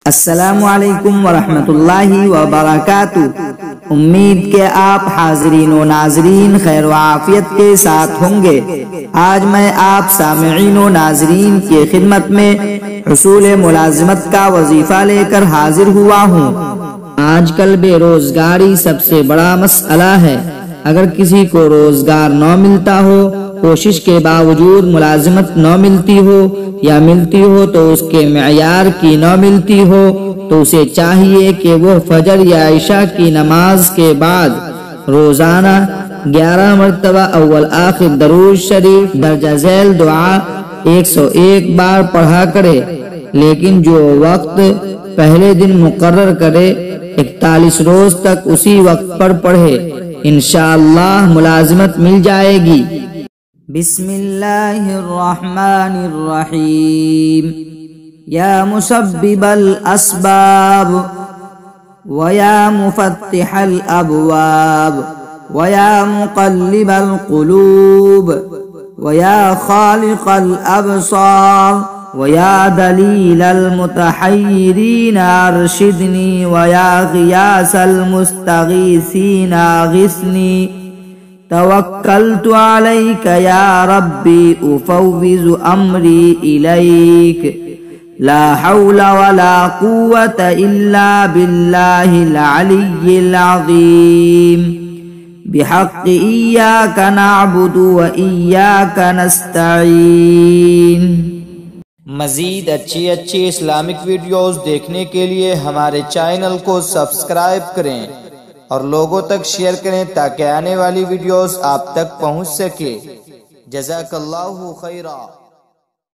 السلام علیکم ورحمۃ اللہ وبرکاتہ۔ امید کہ آپ حاضرین و ناظرین خیر و عافیت کے ساتھ ہوں گے۔ آج میں آپ سامعین و ناظرین کی خدمت میں حصول ملازمت کا وظیفہ لے کر حاضر ہوا ہوں۔ آج کل بے روزگاری سب سے بڑا مسئلہ ہے۔ اگر کسی کو روزگار نہ ملتا ہو، کوشش کے باوجود ملازمت نہ ملتی ہو یا ملتی ہو تو اس کے معیار کی نہ ملتی ہو، تو اسے چاہیے کہ وہ فجر یا عشاء کی نماز کے بعد روزانہ 11 مرتبہ اول آخر درود شریف درجہ ذیل دعا 101 بار پڑھا کرے، لیکن جو وقت پہلے دن مقرر کرے 41 روز تک اسی وقت پر پڑھے، انشاءاللہ ملازمت مل جائے گی۔ بسم اللہ الرحمن الرحیم۔ یا مسبب الاسباب ویا مفتح الابواب ویا مقلب القلوب ویا خالق الابصار ویا دلیل المتحیرین ارشدنی ویا غیاث المستغیثین اغثنی توکلت علیک یا ربی افوض امری الیک لا حول ولا قوة الا باللہ العلی العظیم بحق ایاک نعبد و ایاک نستعین۔ مزید اچھی اسلامک ویڈیوز دیکھنے کے لیے ہمارے چینل کو سبسکرائب کریں اور لوگوں تک شیئر کریں تاکہ آنے والی ویڈیوز آپ تک پہنچ سکے۔ جزاک اللہ خیرا۔